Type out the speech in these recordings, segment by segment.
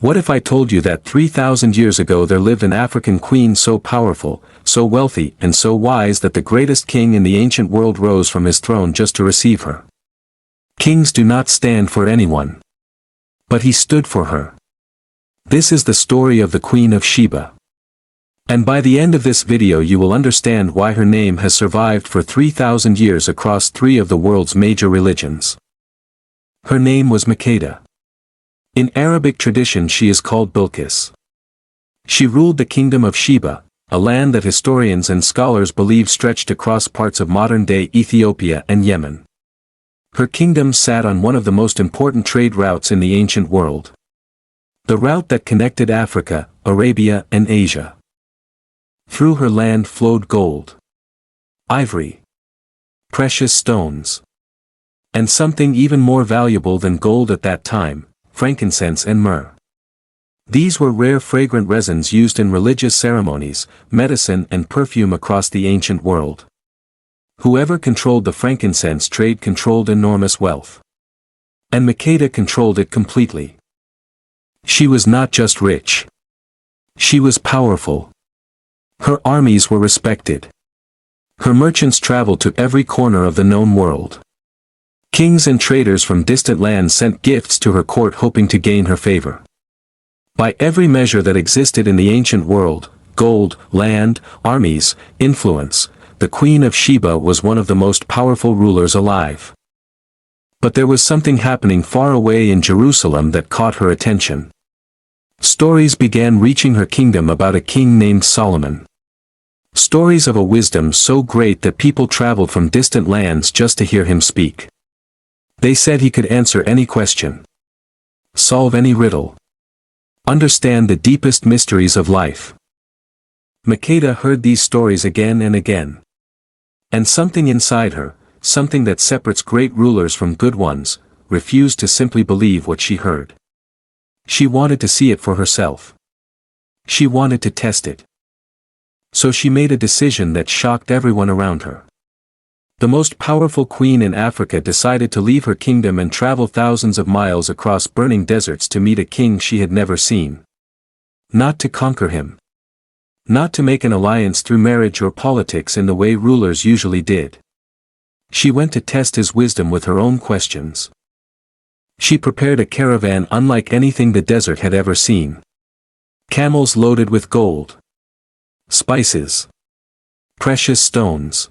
What if I told you that 3,000 years ago there lived an African queen so powerful, so wealthy and so wise that the greatest king in the ancient world rose from his throne just to receive her? Kings do not stand for anyone. But he stood for her. This is the story of the Queen of Sheba. And by the end of this video you will understand why her name has survived for 3,000 years across 3 of the world's major religions. Her name was Makeda. In Arabic tradition she is called Bilqis. She ruled the kingdom of Sheba, a land that historians and scholars believe stretched across parts of modern-day Ethiopia and Yemen. Her kingdom sat on one of the most important trade routes in the ancient world. The route that connected Africa, Arabia and Asia. Through her land flowed gold, ivory, precious stones, and something even more valuable than gold at that time, frankincense and myrrh. These were rare fragrant resins used in religious ceremonies, medicine and perfume across the ancient world. Whoever controlled the frankincense trade controlled enormous wealth. And Makeda controlled it completely. She was not just rich. She was powerful. Her armies were respected. Her merchants traveled to every corner of the known world. Kings and traders from distant lands sent gifts to her court hoping to gain her favor. By every measure that existed in the ancient world, gold, land, armies, influence, the Queen of Sheba was one of the most powerful rulers alive. But there was something happening far away in Jerusalem that caught her attention. Stories began reaching her kingdom about a king named Solomon. Stories of a wisdom so great that people traveled from distant lands just to hear him speak. They said he could answer any question, solve any riddle, understand the deepest mysteries of life. Makeda heard these stories again and again. And something inside her, something that separates great rulers from good ones, refused to simply believe what she heard. She wanted to see it for herself. She wanted to test it. So she made a decision that shocked everyone around her. The most powerful queen in Africa decided to leave her kingdom and travel thousands of miles across burning deserts to meet a king she had never seen. Not to conquer him. Not to make an alliance through marriage or politics in the way rulers usually did. She went to test his wisdom with her own questions. She prepared a caravan unlike anything the desert had ever seen. Camels loaded with gold, spices, precious stones,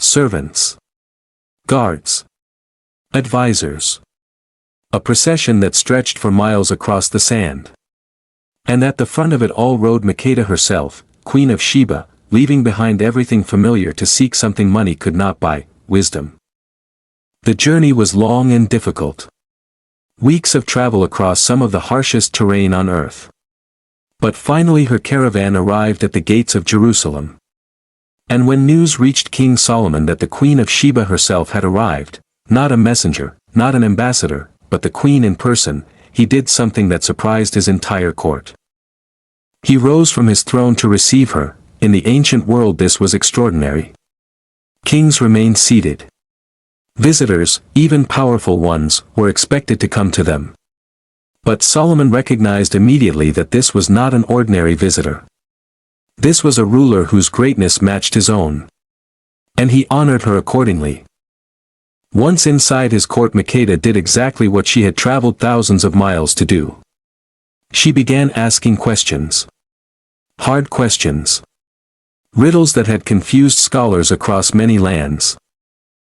servants, guards, advisors. A procession that stretched for miles across the sand. And at the front of it all rode Makeda herself, Queen of Sheba, leaving behind everything familiar to seek something money could not buy, wisdom. The journey was long and difficult. Weeks of travel across some of the harshest terrain on earth. But finally her caravan arrived at the gates of Jerusalem. And when news reached King Solomon that the Queen of Sheba herself had arrived, not a messenger, not an ambassador, but the queen in person, he did something that surprised his entire court. He rose from his throne to receive her. In the ancient world this was extraordinary. Kings remained seated. Visitors, even powerful ones, were expected to come to them. But Solomon recognized immediately that this was not an ordinary visitor. This was a ruler whose greatness matched his own. And he honored her accordingly. Once inside his court, Makeda did exactly what she had traveled thousands of miles to do. She began asking questions. Hard questions. Riddles that had confused scholars across many lands.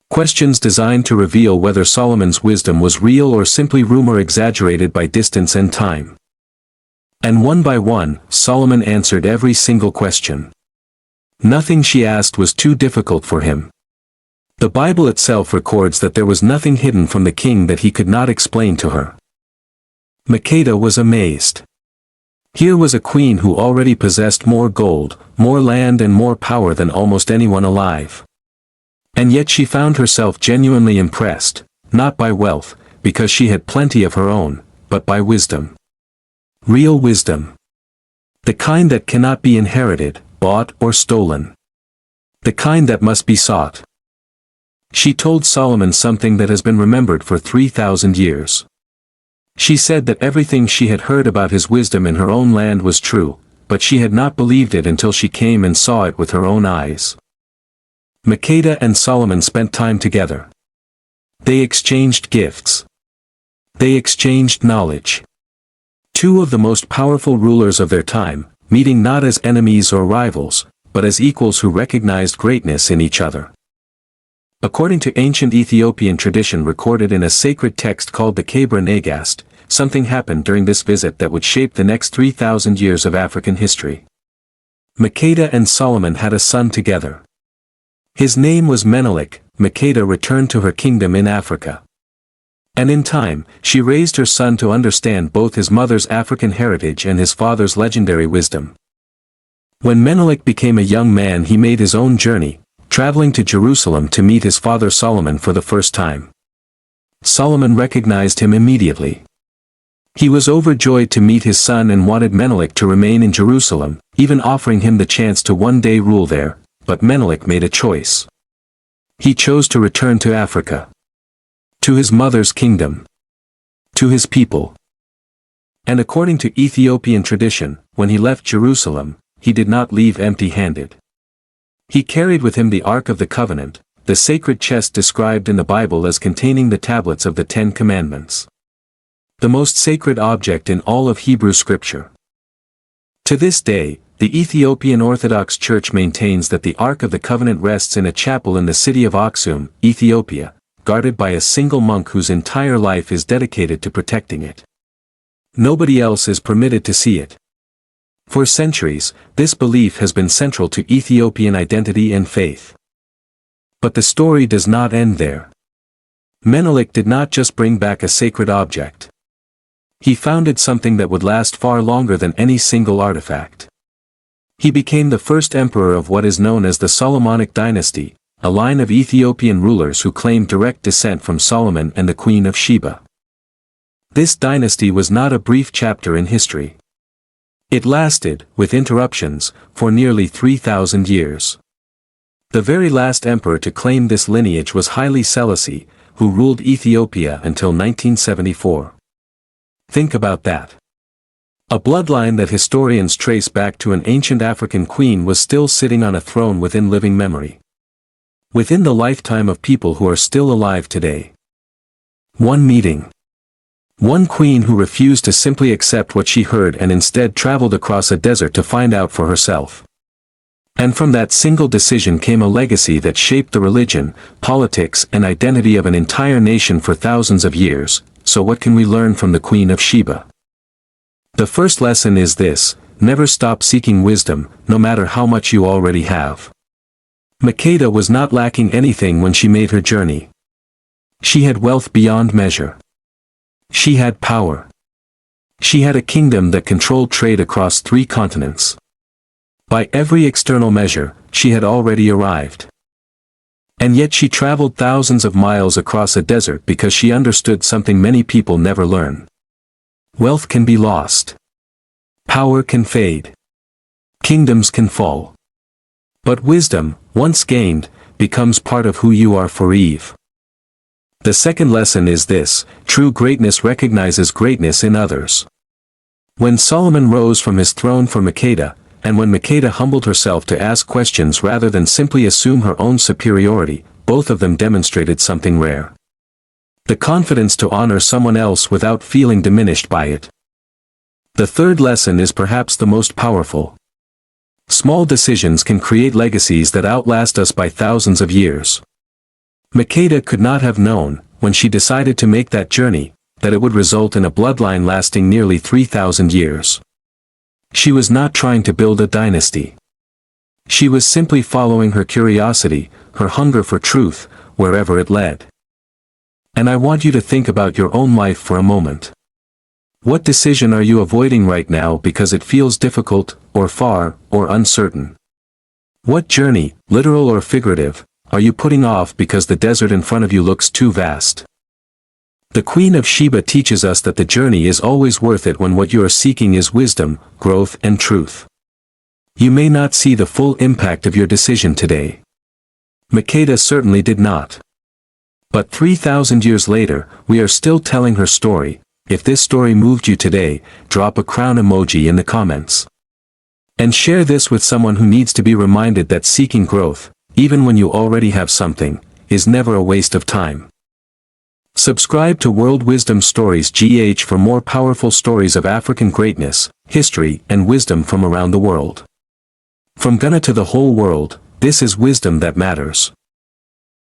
Questions designed to reveal whether Solomon's wisdom was real or simply rumor exaggerated by distance and time. And one by one, Solomon answered every single question. Nothing she asked was too difficult for him. The Bible itself records that there was nothing hidden from the king that he could not explain to her. Makeda was amazed. Here was a queen who already possessed more gold, more land and more power than almost anyone alive. And yet she found herself genuinely impressed, not by wealth, because she had plenty of her own, but by wisdom. Real wisdom. The kind that cannot be inherited, bought or stolen. The kind that must be sought. She told Solomon something that has been remembered for 3,000 years. She said that everything she had heard about his wisdom in her own land was true, but she had not believed it until she came and saw it with her own eyes. Makeda and Solomon spent time together. They exchanged gifts. They exchanged knowledge. Two of the most powerful rulers of their time, meeting not as enemies or rivals, but as equals who recognized greatness in each other. According to ancient Ethiopian tradition recorded in a sacred text called the Kebra Nagast, something happened during this visit that would shape the next 3,000 years of African history. Makeda and Solomon had a son together. His name was Menelik. Makeda returned to her kingdom in Africa. And in time, she raised her son to understand both his mother's African heritage and his father's legendary wisdom. When Menelik became a young man, he made his own journey, traveling to Jerusalem to meet his father Solomon for the first time. Solomon recognized him immediately. He was overjoyed to meet his son and wanted Menelik to remain in Jerusalem, even offering him the chance to one day rule there, but Menelik made a choice. He chose to return to Africa. To his mother's kingdom. To his people. And according to Ethiopian tradition, when he left Jerusalem, he did not leave empty-handed. He carried with him the Ark of the Covenant, the sacred chest described in the Bible as containing the tablets of the Ten Commandments. The most sacred object in all of Hebrew Scripture. To this day, the Ethiopian Orthodox Church maintains that the Ark of the Covenant rests in a chapel in the city of Aksum, Ethiopia, guarded by a single monk whose entire life is dedicated to protecting it. Nobody else is permitted to see it. For centuries, this belief has been central to Ethiopian identity and faith. But the story does not end there. Menelik did not just bring back a sacred object. He founded something that would last far longer than any single artifact. He became the first emperor of what is known as the Solomonic dynasty, a line of Ethiopian rulers who claimed direct descent from Solomon and the Queen of Sheba. This dynasty was not a brief chapter in history. It lasted, with interruptions, for nearly 3,000 years. The very last emperor to claim this lineage was Haile Selassie, who ruled Ethiopia until 1974. Think about that. A bloodline that historians trace back to an ancient African queen was still sitting on a throne within living memory. Within the lifetime of people who are still alive today. One meeting. One queen who refused to simply accept what she heard and instead traveled across a desert to find out for herself. And from that single decision came a legacy that shaped the religion, politics and identity of an entire nation for thousands of years. So what can we learn from the Queen of Sheba? The first lesson is this: never stop seeking wisdom, no matter how much you already have. Makeda was not lacking anything when she made her journey. She had wealth beyond measure. She had power. She had a kingdom that controlled trade across 3 continents. By every external measure, she had already arrived. And yet she traveled thousands of miles across a desert because she understood something many people never learn. Wealth can be lost. Power can fade. Kingdoms can fall. But wisdom, once gained, becomes part of who you are forever. The second lesson is this: true greatness recognizes greatness in others. When Solomon rose from his throne for Makeda, and when Makeda humbled herself to ask questions rather than simply assume her own superiority, both of them demonstrated something rare. The confidence to honor someone else without feeling diminished by it. The third lesson is perhaps the most powerful. Small decisions can create legacies that outlast us by thousands of years. Makeda could not have known, when she decided to make that journey, that it would result in a bloodline lasting nearly 3,000 years. She was not trying to build a dynasty. She was simply following her curiosity, her hunger for truth, wherever it led. And I want you to think about your own life for a moment. What decision are you avoiding right now because it feels difficult, or far, or uncertain? What journey, literal or figurative, are you putting off because the desert in front of you looks too vast? The Queen of Sheba teaches us that the journey is always worth it when what you are seeking is wisdom, growth and truth. You may not see the full impact of your decision today. Makeda certainly did not. But 3,000 years later, we are still telling her story, If this story moved you today, drop a crown emoji in the comments. And share this with someone who needs to be reminded that seeking growth, even when you already have something, is never a waste of time. Subscribe to World Wisdom Stories GH for more powerful stories of African greatness, history, and wisdom from around the world. From Ghana to the whole world, this is wisdom that matters.